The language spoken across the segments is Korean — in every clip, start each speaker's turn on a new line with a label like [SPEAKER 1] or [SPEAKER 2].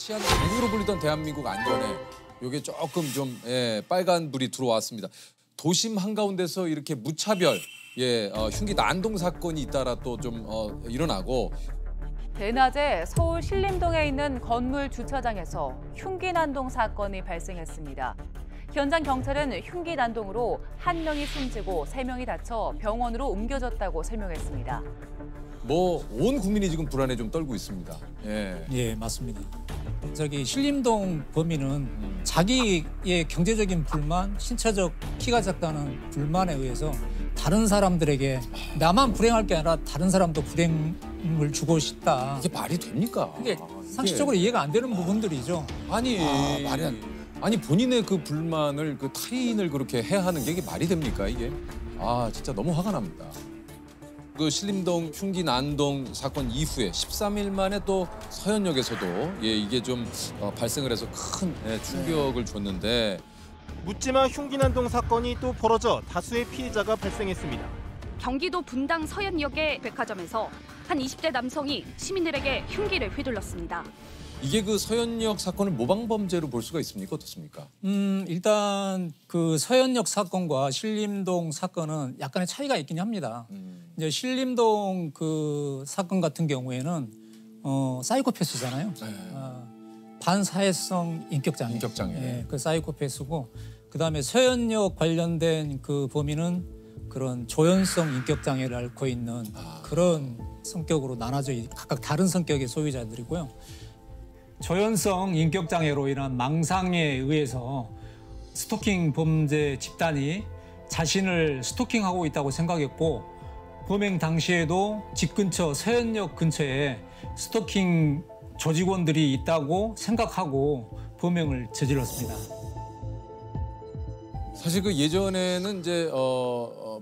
[SPEAKER 1] 치안 강국으로 불리던 대한민국 안전에 이게 조금 좀 빨간 불이 들어왔습니다. 도심 한가운데서 이렇게 무차별 흉기 난동 사건이 잇따라 또 좀 일어나고
[SPEAKER 2] 대낮에 서울 신림동에 있는 건물 주차장에서 흉기 난동 사건이 발생했습니다. 현장 경찰은 흉기 난동으로 1명이 숨지고 3명이 다쳐 병원으로 옮겨졌다고 설명했습니다.
[SPEAKER 1] 뭐 온 국민이 지금 불안에 좀 떨고 있습니다.
[SPEAKER 3] 예, 맞습니다. 저기 신림동 범인은 자기의 경제적인 불만, 신체적 키가 작다는 불만에 의해서 다른 사람들에게 나만 불행할 게 아니라 다른 사람도 불행을 주고 싶다.
[SPEAKER 1] 이게 말이 됩니까?
[SPEAKER 3] 이게 상식적으로 이해가 안 되는 부분들이죠.
[SPEAKER 1] 아니
[SPEAKER 4] 말이 안 돼.
[SPEAKER 1] 아니 본인의 그 불만을 그 타인을 그렇게 해야 하는 게 이게 말이 됩니까 이게? 아 진짜 너무 화가 납니다. 그 신림동 흉기 난동 사건 이후에 13일 만에 또 서현역에서도 이게 좀 발생을 해서 큰 충격을 줬는데
[SPEAKER 5] 묻지마 흉기 난동 사건이 또 벌어져 다수의 피해자가 발생했습니다.
[SPEAKER 6] 경기도 분당 서현역의 백화점에서 한 20대 남성이 시민들에게 흉기를 휘둘렀습니다.
[SPEAKER 1] 이게 그 서현역 사건을 모방범죄로 볼 수가 있습니까? 어떻습니까?
[SPEAKER 3] 일단 그 서현역 사건과 신림동 사건은 약간의 차이가 있긴 합니다. 이제 신림동 그 사건 같은 경우에는 사이코패스잖아요. 반사회성 인격장애. 예, 그 사이코패스고 그다음에 서현역 관련된 그 범인은 그런 조현성 인격장애를 앓고 있는 그런 성격으로 나눠져 각각 다른 성격의 소유자들이고요. 조현성 인격장애로 인한 망상에 의해서 스토킹 범죄 집단이 자신을 스토킹하고 있다고 생각했고 범행 당시에도 집 근처 서현역 근처에 스토킹 조직원들이 있다고 생각하고 범행을 저질렀습니다.
[SPEAKER 1] 사실 그 예전에는 이제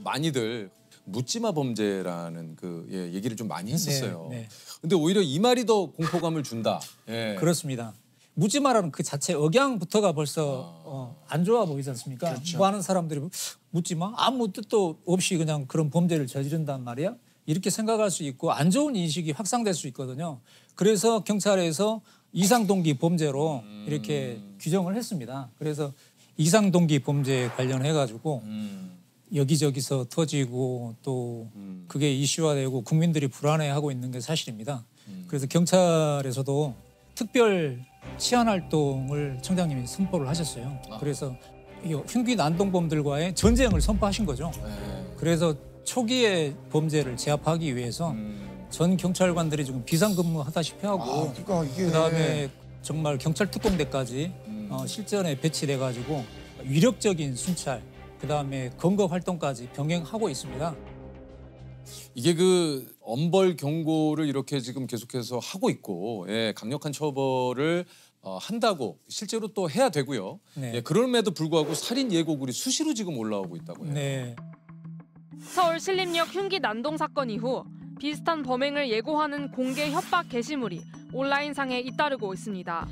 [SPEAKER 1] 많이들 묻지마 범죄라는 그 얘기를 좀 많이 했었어요.
[SPEAKER 3] 네.
[SPEAKER 1] 근데 오히려 이 말이 더 공포감을 준다.
[SPEAKER 3] 그렇습니다. 묻지마라는 그 자체 억양부터가 벌써 안 좋아 보이지 않습니까?
[SPEAKER 4] 그렇죠.
[SPEAKER 3] 뭐 하는 사람들이 묻지마? 아무 뜻도 없이 그냥 그런 범죄를 저지른단 말이야? 이렇게 생각할 수 있고 안 좋은 인식이 확산될 수 있거든요. 그래서 경찰에서 이상동기 범죄로 이렇게 규정을 했습니다. 그래서 이상동기 범죄에 관련해가지고 여기저기서 터지고 또 그게 이슈화되고 국민들이 불안해하고 있는 게 사실입니다. 그래서 경찰에서도 특별 치안활동을 청장님이 선포를 하셨어요. 그래서 이 흉기 난동범들과의 전쟁을 선포하신 거죠. 그래서 초기의 범죄를 제압하기 위해서 전 경찰관들이 지금 비상근무하다시피 하고 그다음에 정말 경찰 특공대까지 실전에 배치돼가지고 위력적인 순찰 그다음에 검거 활동까지 병행하고 있습니다.
[SPEAKER 1] 이게 그 엄벌 경고를 이렇게 지금 계속해서 하고 있고 강력한 처벌을 한다고 실제로 또 해야 되고요.
[SPEAKER 3] 네.
[SPEAKER 1] 그럼에도 불구하고 살인 예고글이 수시로 지금 올라오고 있다고요.
[SPEAKER 3] 네.
[SPEAKER 7] 서울 신림역 흉기 난동 사건 이후 비슷한 범행을 예고하는 공개 협박 게시물이 온라인상에 잇따르고 있습니다.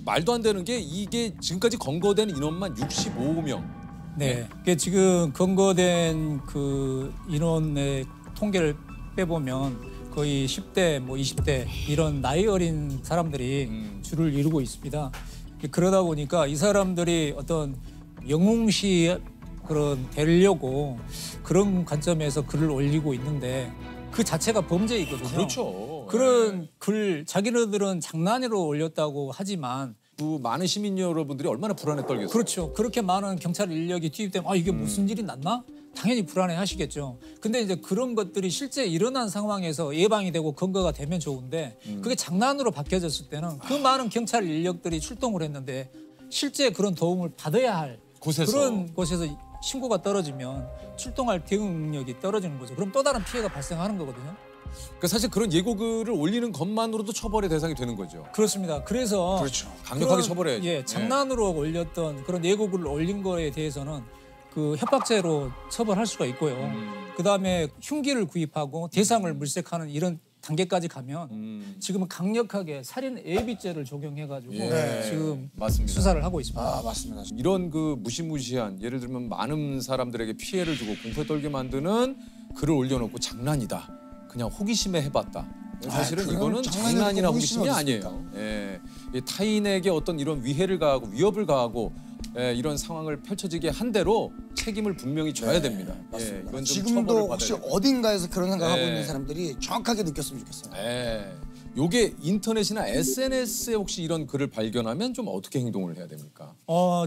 [SPEAKER 1] 말도 안 되는 게 이게 지금까지 검거된 인원만 65명.
[SPEAKER 3] 네. 지금 검거된 그 인원의 통계를 빼보면 거의 10대, 뭐 20대 이런 나이 어린 사람들이 주를 이루고 있습니다. 그러다 보니까 이 사람들이 어떤 영웅시 그런 되려고 그런 관점에서 글을 올리고 있는데 그 자체가 범죄이거든요.
[SPEAKER 1] 그렇죠.
[SPEAKER 3] 그런 글 자기네들은 장난으로 올렸다고 하지만
[SPEAKER 1] 그 많은 시민 여러분들이 얼마나 불안에 떨겠어요.
[SPEAKER 3] 그렇죠. 그렇게 많은 경찰 인력이 투입되면 이게 무슨 일이 났나? 당연히 불안해 하시겠죠. 근데 이제 그런 것들이 실제 일어난 상황에서 예방이 되고 근거가 되면 좋은데 그게 장난으로 바뀌어졌을 때는 그 많은 경찰 인력들이 출동을 했는데 실제 그런 도움을 받아야 할 그런 곳에서 신고가 떨어지면 출동할 대응 능력이 떨어지는 거죠. 그럼 또 다른 피해가 발생하는 거거든요.
[SPEAKER 1] 그러니까 사실 그런 예고글을 올리는 것만으로도 처벌의 대상이 되는 거죠.
[SPEAKER 3] 그렇습니다. 그래서
[SPEAKER 4] 그렇죠.
[SPEAKER 1] 강력하게 처벌해야죠.
[SPEAKER 3] 장난으로 올렸던 그런 예고글을 올린 거에 대해서는 그 협박죄로 처벌할 수가 있고요. 그다음에 흉기를 구입하고 대상을 물색하는 이런 단계까지 가면 지금은 강력하게 살인 예비죄를 적용해가지고 지금
[SPEAKER 1] 맞습니다.
[SPEAKER 3] 수사를 하고 있습니다.
[SPEAKER 4] 맞습니다.
[SPEAKER 1] 이런 그 무시무시한 예를 들면 많은 사람들에게 피해를 주고 공포에 떨게 만드는 글을 올려놓고 장난이다. 그냥 호기심에 해봤다. 사실은 이거는 장난이나 호기심이 아니에요. 이 타인에게 어떤 이런 위해를 가하고 위협을 가하고 이런 상황을 펼쳐지게 한 대로 책임을 분명히 져야 됩니다.
[SPEAKER 4] 맞습니다.
[SPEAKER 1] 이건 좀
[SPEAKER 4] 지금도
[SPEAKER 1] 처벌을
[SPEAKER 4] 혹시
[SPEAKER 1] 받아야 됩니다.
[SPEAKER 4] 어딘가에서 그런 생각하고
[SPEAKER 1] 네.
[SPEAKER 4] 있는 사람들이 정확하게 느꼈으면 좋겠어요.
[SPEAKER 1] 요게 인터넷이나 SNS에 혹시 이런 글을 발견하면 좀 어떻게 행동을 해야 됩니까?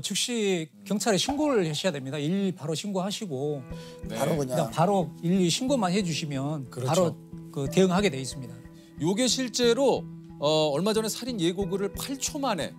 [SPEAKER 3] 즉시 경찰에 신고를 하셔야 됩니다. 112 바로 신고하시고
[SPEAKER 4] 바로
[SPEAKER 3] 그냥 바로 112 신고만 해주시면
[SPEAKER 1] 그렇죠.
[SPEAKER 3] 바로 그 대응하게 돼 있습니다.
[SPEAKER 1] 요게 실제로 얼마 전에 살인 예고글을 8초 만에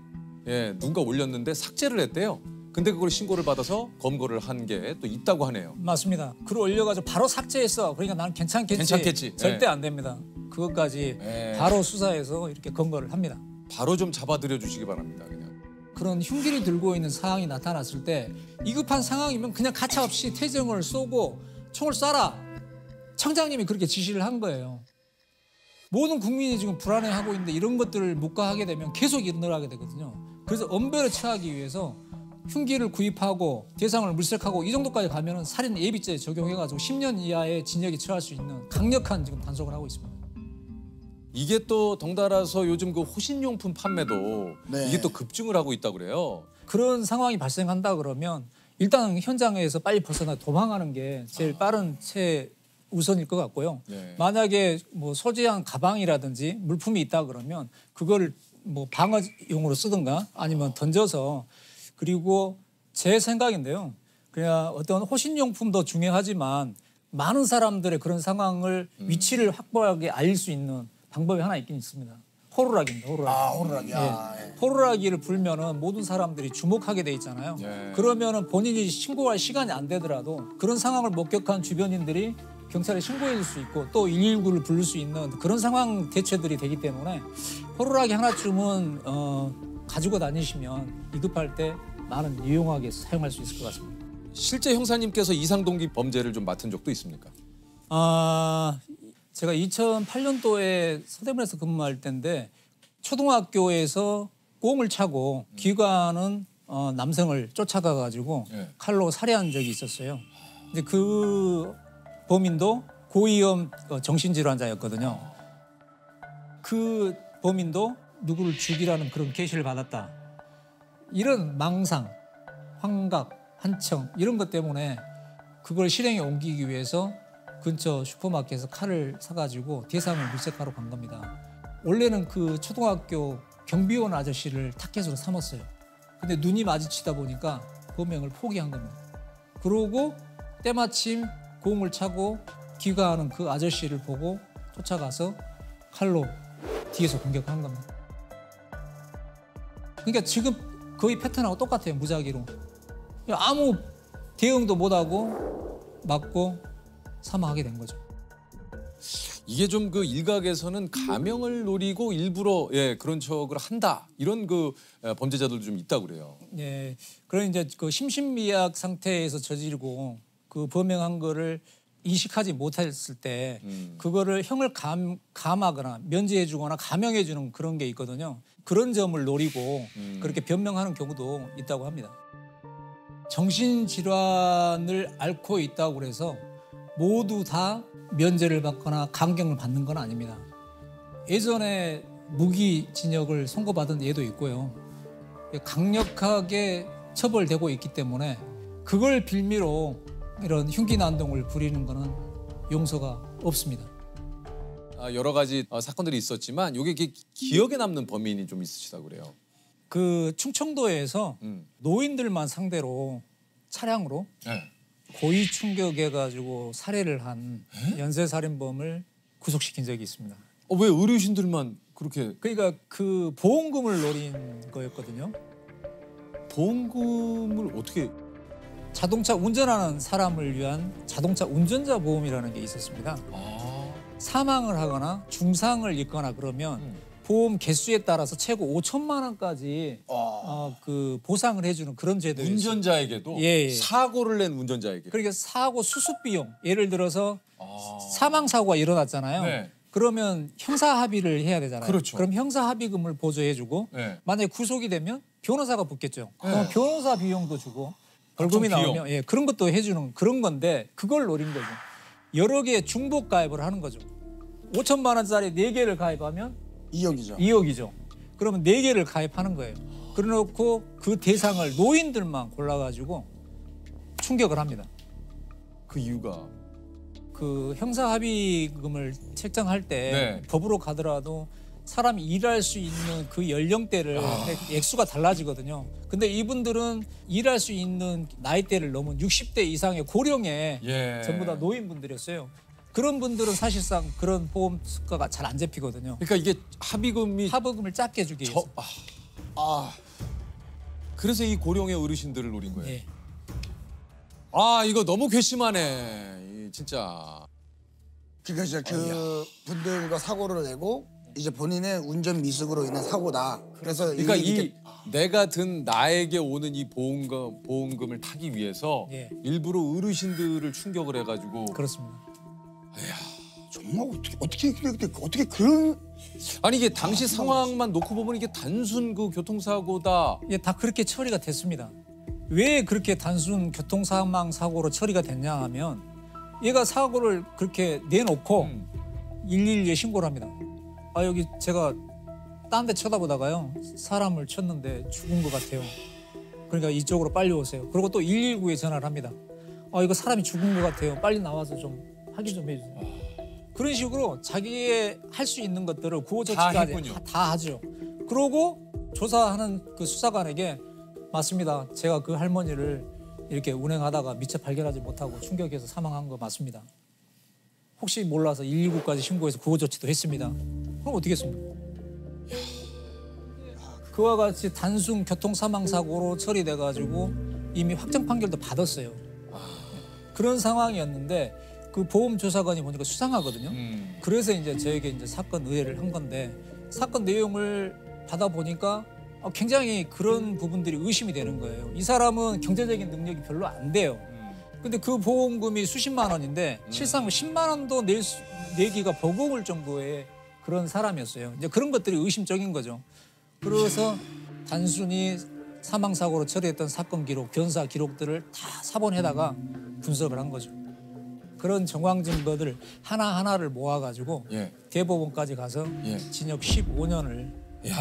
[SPEAKER 1] 누군가 올렸는데 삭제를 했대요. 근데 그걸 신고를 받아서 검거를 한 게 또 있다고 하네요.
[SPEAKER 3] 맞습니다. 글을 올려가지고 바로 삭제했어. 그러니까 나는 괜찮겠지. 절대 안 됩니다. 그것까지 바로 수사해서 이렇게 검거를 합니다.
[SPEAKER 1] 바로 좀 잡아들여 주시기 바랍니다. 그냥.
[SPEAKER 3] 그런 흉기를 들고 있는 상황이 나타났을 때 위급한 상황이면 그냥 가차없이 태정을 쏘고 총을 쏴라. 청장님이 그렇게 지시를 한 거예요. 모든 국민이 지금 불안해하고 있는데 이런 것들을 묵과하게 되면 계속 일어나게 되거든요. 그래서 엄벌에 처하기 위해서 흉기를 구입하고 대상을 물색하고 이 정도까지 가면은 살인 예비죄 적용해가지고 10년 이하의 징역에 처할 수 있는 강력한 지금 단속을 하고 있습니다.
[SPEAKER 1] 이게 또 덩달아서 요즘 그 호신용품 판매도
[SPEAKER 4] 네.
[SPEAKER 1] 이게 또 급증을 하고 있다고 그래요.
[SPEAKER 3] 그런 상황이 발생한다 그러면 일단 현장에서 빨리 벗어나 도망하는 게 제일 빠른 최우선일 것 같고요.
[SPEAKER 1] 네.
[SPEAKER 3] 만약에 뭐 소지한 가방이라든지 물품이 있다 그러면 그거를 뭐 방어용으로 쓰든가 아니면 던져서 그리고 제 생각인데요. 그냥 어떤 호신용품도 중요하지만 많은 사람들의 그런 상황을 위치를 확보하게 알릴 수 있는 방법이 하나 있긴 있습니다. 호루라기입니다. 호루라기.
[SPEAKER 4] 호루라기.
[SPEAKER 3] 호루라기를 불면은 모든 사람들이 주목하게 돼 있잖아요. 그러면은 본인이 신고할 시간이 안 되더라도 그런 상황을 목격한 주변인들이 경찰에 신고해 줄 수 있고 또 119를 부를 수 있는 그런 상황 대처들이 되기 때문에 호루라기 하나쯤은 가지고 다니시면 위급할 때 많은 유용하게 사용할 수 있을 것 같습니다.
[SPEAKER 1] 실제 형사님께서 이상동기 범죄를 좀 맡은 적도 있습니까?
[SPEAKER 3] 제가 2008년도에 서대문에서 근무할 때인데 초등학교에서 꽁을 차고 귀가하는 남성을 쫓아가 가지고 칼로 살해한 적이 있었어요. 근데 그 범인도 고위험 정신질환자였거든요. 그 범인도 누구를 죽이라는 그런 계시를 받았다. 이런 망상, 환각, 한청 이런 것 때문에 그걸 실행에 옮기기 위해서 근처 슈퍼마켓에서 칼을 사가지고 대상을 물색하러 간 겁니다. 원래는 그 초등학교 경비원 아저씨를 타겟으로 삼았어요. 근데 눈이 마주치다 보니까 범행을 포기한 겁니다. 그러고 때마침 공을 차고 귀가하는 그 아저씨를 보고 쫓아가서 칼로 뒤에서 공격한 겁니다. 그러니까 지금 거의 패턴하고 똑같아요. 무작위로. 아무 대응도 못하고 맞고 사망하게 된 거죠.
[SPEAKER 1] 이게 좀 그 일각에서는 가명을 노리고 일부러 그런 척을 한다 이런 그 범죄자들도 좀 있다고 그래요.
[SPEAKER 3] 예, 그런 이제 그 심신미약 상태에서 저지르고 그 범행한 거를 인식하지 못했을 때 그거를 형을 감하거나 면제해주거나 감형해주는 그런 게 있거든요. 그런 점을 노리고 그렇게 변명하는 경우도 있다고 합니다. 정신질환을 앓고 있다고 그래서 모두 다 면제를 받거나 감경을 받는 건 아닙니다. 예전에 무기징역을 선고받은 예도 있고요. 강력하게 처벌되고 있기 때문에 그걸 빌미로 이런 흉기난동을 부리는 거는 용서가 없습니다.
[SPEAKER 1] 여러 가지 사건들이 있었지만 이게 기억에 남는 범인이 좀 있으시다고 그래요.
[SPEAKER 3] 그 충청도에서 노인들만 상대로 차량으로 고의 충격해가지고 살해를 한 연쇄살인범을 구속시킨 적이 있습니다.
[SPEAKER 1] 왜 어르신들만 그렇게?
[SPEAKER 3] 그러니까 그 보험금을 노린 거였거든요.
[SPEAKER 1] 보험금을 어떻게?
[SPEAKER 3] 자동차 운전하는 사람을 위한 자동차 운전자 보험이라는 게 있었습니다. 사망을 하거나 중상을 입거나 그러면 보험 개수에 따라서 최고 5천만 원까지 그 보상을 해주는 그런 제도였어요.
[SPEAKER 1] 운전자에게도 사고를 낸 운전자에게.
[SPEAKER 3] 그러니까 사고 수습 비용 예를 들어서 사망 사고가 일어났잖아요. 그러면 형사 합의를 해야 되잖아요.
[SPEAKER 1] 그렇죠.
[SPEAKER 3] 그럼 형사 합의금을 보조해주고 만약에 구속이 되면 변호사가 붙겠죠. 그럼 변호사 비용도 주고 벌금이 나오면 그런 것도 해주는 그런 건데 그걸 노린 거죠. 여러 개 중복 가입을 하는 거죠. 5천만 원짜리 4개를 가입하면
[SPEAKER 4] 2억이죠.
[SPEAKER 3] 2억이죠. 그러면 4개를 가입하는 거예요. 그래놓고 그 대상을 노인들만 골라가지고 충격을 합니다.
[SPEAKER 1] 그 이유가
[SPEAKER 3] 그 형사합의금을 책정할 때
[SPEAKER 1] 네.
[SPEAKER 3] 법으로 가더라도 사람이 일할 수 있는 그 연령대를 액수가 달라지거든요. 근데 이분들은 일할 수 있는 나이대를 넘은 60대 이상의 고령의
[SPEAKER 1] 예.
[SPEAKER 3] 전부 다 노인분들이었어요. 그런 분들은 사실상 그런 보험 수가가 잘 안 잡히거든요.
[SPEAKER 1] 그러니까 이게 합의금이
[SPEAKER 3] 합의금을 작게 주기 위해서.
[SPEAKER 1] 그래서 이 고령의 어르신들을 노린 거예요.
[SPEAKER 3] 예.
[SPEAKER 1] 아 이거 너무 괘씸하네. 진짜.
[SPEAKER 4] 그러니까 이제 그 분들과 사고를 내고 이제 본인의 운전 미숙으로 인한 사고다. 그래서
[SPEAKER 1] 그러니까
[SPEAKER 4] 이게
[SPEAKER 1] 내가 든 나에게 오는 이 보험금을 타기 위해서
[SPEAKER 3] 예.
[SPEAKER 1] 일부러 어르신들을 충격을 해가지고
[SPEAKER 3] 그렇습니다.
[SPEAKER 4] 정말 어떻게 그런
[SPEAKER 1] 아니 이게 당시 상황만 놓고 보면 이게 단순 그 교통사고다.
[SPEAKER 3] 예, 다 그렇게 처리가 됐습니다. 왜 그렇게 단순 교통사망 사고로 처리가 됐냐 하면 얘가 사고를 그렇게 내놓고 112에 신고를 합니다. 아 여기 제가 딴 데 쳐다보다가요 사람을 쳤는데 죽은 것 같아요. 그러니까 이쪽으로 빨리 오세요. 그리고 또 119에 전화를 합니다. 아 이거 사람이 죽은 것 같아요. 빨리 나와서 좀 확인 좀 해주세요. 그런 식으로 자기의 할 수 있는 것들을 구호조치까지 다 하죠. 그러고 조사하는 그 수사관에게 맞습니다. 제가 그 할머니를 이렇게 운행하다가 미처 발견하지 못하고 충격해서 사망한 거 맞습니다. 혹시 몰라서 119까지 신고해서 구호조치도 했습니다. 그럼 어떻게 했습니까? 그와 같이 단순 교통사망사고로 처리돼가지고 이미 확정 판결도 받았어요. 그런 상황이었는데 그 보험조사관이 보니까 수상하거든요. 그래서 이제 저에게 이제 사건 의뢰를 한 건데 사건 내용을 받아보니까 굉장히 그런 부분들이 의심이 되는 거예요. 이 사람은 경제적인 능력이 별로 안 돼요. 근데 그 보험금이 수십만 원인데 실상 10만 원도 내기가 버거울 정도의 그런 사람이었어요. 이제 그런 것들이 의심적인 거죠. 그래서 단순히 사망사고로 처리했던 사건 기록, 변사 기록들을 다 사본에다가 분석을 한 거죠. 그런 정황 증거들 하나하나를 모아가지고
[SPEAKER 1] 예.
[SPEAKER 3] 대법원까지 가서
[SPEAKER 1] 예.
[SPEAKER 3] 징역 15년을.
[SPEAKER 1] 야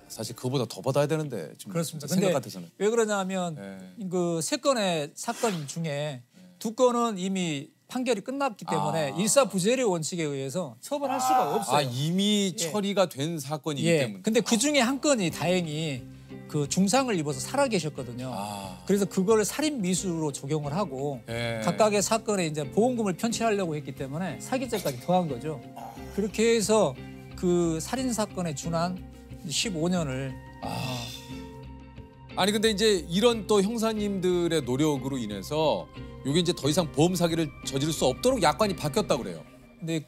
[SPEAKER 1] 사실 그거보다 더 받아야 되는데 지금
[SPEAKER 3] 그렇습니다.
[SPEAKER 1] 생각
[SPEAKER 3] 근데
[SPEAKER 1] 같아서는.
[SPEAKER 3] 왜 그러냐면
[SPEAKER 1] 예.
[SPEAKER 3] 그 3건의 사건 중에 2건은 이미 판결이 끝났기 때문에 일사부재의 원칙에 의해서 처벌할 수가 없어요.
[SPEAKER 1] 아 이미
[SPEAKER 3] 예.
[SPEAKER 1] 처리가 된 사건이기
[SPEAKER 3] 예.
[SPEAKER 1] 때문에.
[SPEAKER 3] 근데 그 중에 한 건이 다행히 그 중상을 입어서 살아 계셨거든요. 그래서 그걸 살인 미수로 적용을 하고
[SPEAKER 1] 예.
[SPEAKER 3] 각각의 사건에 이제 보험금을 편취하려고 했기 때문에 사기죄까지 더한 거죠. 그렇게 해서 그 살인 사건에 준한 15년을
[SPEAKER 1] 아니 근데 이제 이런 또 형사님들의 노력으로 인해서 이게 이제 더 이상 보험 사기를 저지를 수 없도록 약관이 바뀌었다고 그래요.
[SPEAKER 3] 근데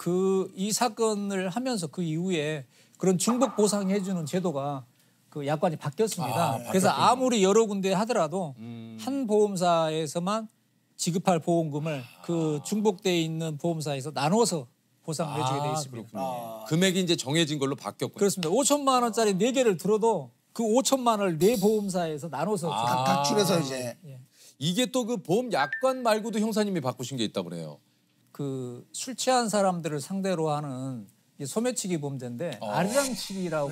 [SPEAKER 3] 이 사건을 하면서 그 이후에 그런 중복 보상해주는 제도가 그 약관이 바뀌었습니다. 그래서 아무리 여러 군데 하더라도 한 보험사에서만 지급할 보험금을 그 중복돼 있는 보험사에서 나눠서 보상을 해주게 돼 있습니다.
[SPEAKER 1] 금액이 이제 정해진 걸로 바뀌었군요.
[SPEAKER 3] 그렇습니다. 5천만 원짜리 4개를 들어도 그 5천만 원을 4보험사에서 나눠서
[SPEAKER 4] 각출해서 이제
[SPEAKER 1] 이게 또 그 보험 약관 말고도 형사님이 바꾸신 게 있다고 그래요.
[SPEAKER 3] 그 술 취한 사람들을 상대로 하는 소매치기 범죄인데 아리랑치기라고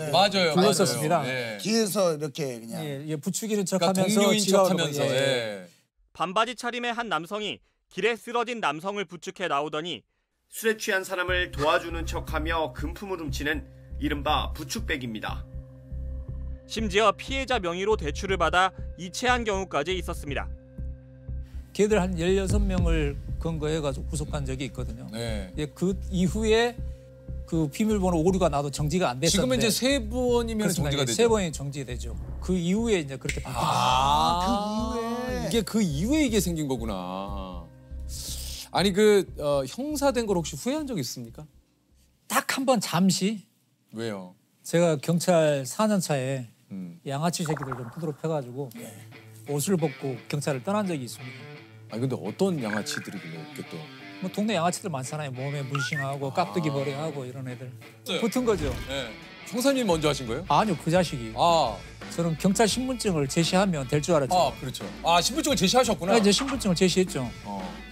[SPEAKER 3] 불렀었습니다.
[SPEAKER 1] 네.
[SPEAKER 4] 뒤에서 이렇게 그냥
[SPEAKER 3] 예, 부추기는
[SPEAKER 1] 그러니까
[SPEAKER 3] 척하면서
[SPEAKER 1] 동료인
[SPEAKER 3] 지랄하는
[SPEAKER 1] 척하면서.
[SPEAKER 3] 거, 예.
[SPEAKER 1] 예.
[SPEAKER 5] 반바지 차림의 한 남성이 길에 쓰러진 남성을 부축해 나오더니
[SPEAKER 8] 술에 취한 사람을 도와주는 척하며 금품을 훔치는 이른바 부축백입니다.
[SPEAKER 5] 심지어 피해자 명의로 대출을 받아 이체한 경우까지 있었습니다.
[SPEAKER 3] 걔들 한 16명을 근거해가지고 구속한 적이 있거든요.
[SPEAKER 1] 네.
[SPEAKER 3] 예, 그 이후에 그 비밀번호 오류가 나도 정지가 안 됐었는데
[SPEAKER 1] 지금은 이제 3번이면 정지가 되죠.
[SPEAKER 3] 3번이 정지되죠. 그 이후에 이제 그렇게 바뀐
[SPEAKER 1] 그 이후에 이게 그 이후에 이게 생긴 거구나. 아니 형사된 걸 혹시 후회한 적 있습니까?
[SPEAKER 3] 딱 한 번 잠시
[SPEAKER 1] 왜요?
[SPEAKER 3] 제가 경찰 4년 차에 양아치 새끼들 좀 두드러 패가지고 옷을 벗고 경찰을 떠난 적이 있습니다.
[SPEAKER 1] 아니 근데 어떤 양아치들이길래 이렇게 또?
[SPEAKER 3] 뭐 동네 양아치들 많잖아요. 몸에 문신하고 깍두기 머리하고 이런 애들 붙은 거죠.
[SPEAKER 1] 네. 형사님이 먼저 하신 거예요?
[SPEAKER 3] 아니요, 그 자식이. 저는 경찰 신분증을 제시하면 될 줄 알았죠.
[SPEAKER 1] 그렇죠. 신분증을 제시하셨구나.
[SPEAKER 3] 이제 신분증을 제시했죠.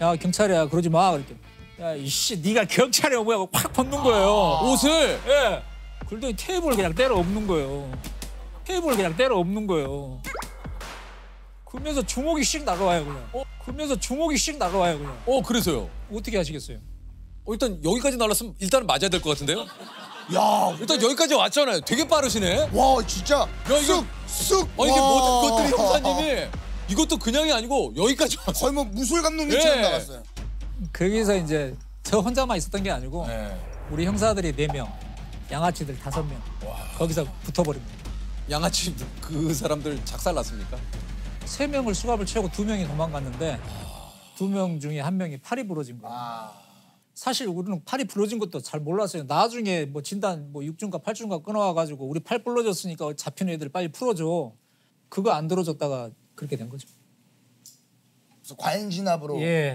[SPEAKER 3] 야 경찰이야 그러지 마 그렇게. 야 이씨 네가 경찰이야 뭐야 확 벗는 거예요.
[SPEAKER 1] 옷을.
[SPEAKER 3] 예. 그러더니 테이블을 그냥 때려 엎는 거예요. 테이블을 그냥 때려 엎는 거예요. 그러면서 주먹이 씩 나가와요 그냥. 그러면서 주먹이 씩 나가와요 그냥.
[SPEAKER 1] 그래서요.
[SPEAKER 3] 어떻게 하시겠어요?
[SPEAKER 1] 일단 여기까지 날랐으면 일단은 맞아야 될 것 같은데요?
[SPEAKER 4] 야,
[SPEAKER 1] 일단 여기까지 왔잖아요. 되게 빠르시네.
[SPEAKER 4] 와 진짜
[SPEAKER 1] 야, 이거-
[SPEAKER 4] 쑥.
[SPEAKER 1] 이게
[SPEAKER 4] 와.
[SPEAKER 1] 모든 것들이 형사님이 이것도 그냥이 아니고 여기까지 왔어요.
[SPEAKER 4] 거의 뭐 무술 감독님처럼
[SPEAKER 1] 예.
[SPEAKER 4] 나갔어요.
[SPEAKER 3] 거기서 이제 저 혼자만 있었던 게 아니고
[SPEAKER 1] 네.
[SPEAKER 3] 우리 형사들이 4명, 양아치들 5명 거기서 붙어버립니다.
[SPEAKER 1] 양아치 그 사람들 작살났습니까?
[SPEAKER 3] 3명을 수갑을 채우고 2명이 도망갔는데 2명 중에 1명이 팔이 부러진 거예요. 사실 우리는 팔이 부러진 것도 잘 몰랐어요. 나중에 뭐 진단 뭐 6중과 8중과 끊어와가지고 우리 팔 부러졌으니까 잡힌 애들 빨리 풀어줘. 그거 안 들어줬다가 그렇게 된 거죠.
[SPEAKER 4] 그래서 과잉 진압으로.
[SPEAKER 3] 예.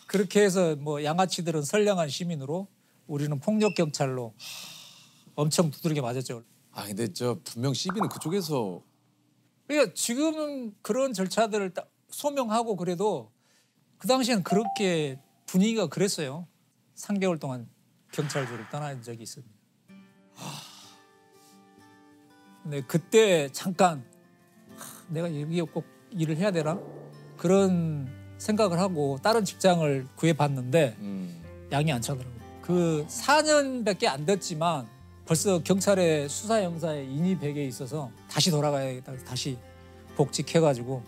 [SPEAKER 3] 그렇게 해서 뭐 양아치들은 선량한 시민으로 우리는 폭력 경찰로 엄청 두드리게 맞았죠.
[SPEAKER 1] 근데 저 분명 시비는 그쪽에서
[SPEAKER 3] 그러니까 지금은 그런 절차들을 딱 소명하고 그래도 그 당시에는 그렇게 분위기가 그랬어요. 3개월 동안 경찰서를 떠난 적이 있습니다. 근데 그때 잠깐 내가 여기에 꼭 일을 해야 되나? 그런 생각을 하고 다른 직장을 구해봤는데 양이 안 차더라고요. 그 4년밖에 안 됐지만 벌써 경찰의 수사 형사에 인이 배게 있어서 다시 돌아가야겠다. 다시 복직해가지고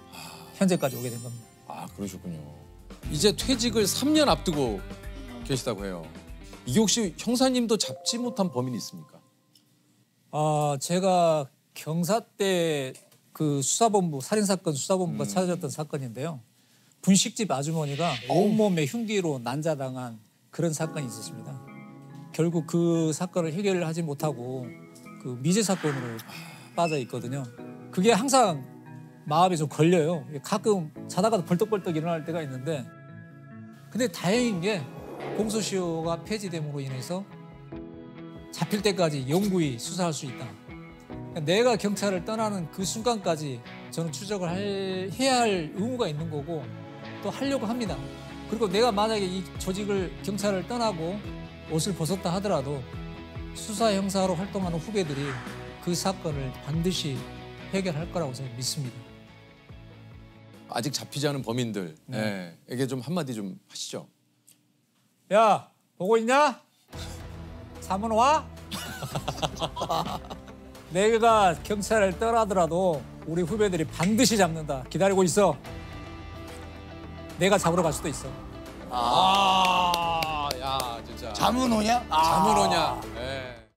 [SPEAKER 3] 현재까지 오게 된 겁니다.
[SPEAKER 1] 그러셨군요. 이제 퇴직을 3년 앞두고 계시다고 해요. 이게 혹시 형사님도 잡지 못한 범인이 있습니까?
[SPEAKER 3] 제가 경사 때 그 수사본부 살인사건 수사본부가 찾아졌던 사건인데요. 분식집 아주머니가 온몸에 흉기로 난자당한 그런 사건이 있었습니다. 결국 그 사건을 해결을 하지 못하고 그 미제 사건으로 빠져 있거든요. 그게 항상 마음에 좀 걸려요. 가끔 자다가도 벌떡벌떡 일어날 때가 있는데 근데 다행인 게 공소시효가 폐지됨으로 인해서 잡힐 때까지 영구히 수사할 수 있다. 내가 경찰을 떠나는 그 순간까지 저는 추적을 해야 할 의무가 있는 거고 또 하려고 합니다. 그리고 내가 만약에 이 조직을 경찰을 떠나고 옷을 벗었다 하더라도 수사 형사로 활동하는 후배들이 그 사건을 반드시 해결할 거라고 저는 믿습니다.
[SPEAKER 1] 아직 잡히지 않은 범인들에게 좀 한마디 좀 하시죠.
[SPEAKER 3] 야, 보고 있냐? 사문 와? 내가 경찰을 떠나더라도 우리 후배들이 반드시 잡는다. 기다리고 있어. 내가 잡으러 갈 수도 있어.
[SPEAKER 1] 야, 진짜.
[SPEAKER 4] 자문오냐?
[SPEAKER 1] 자문오냐?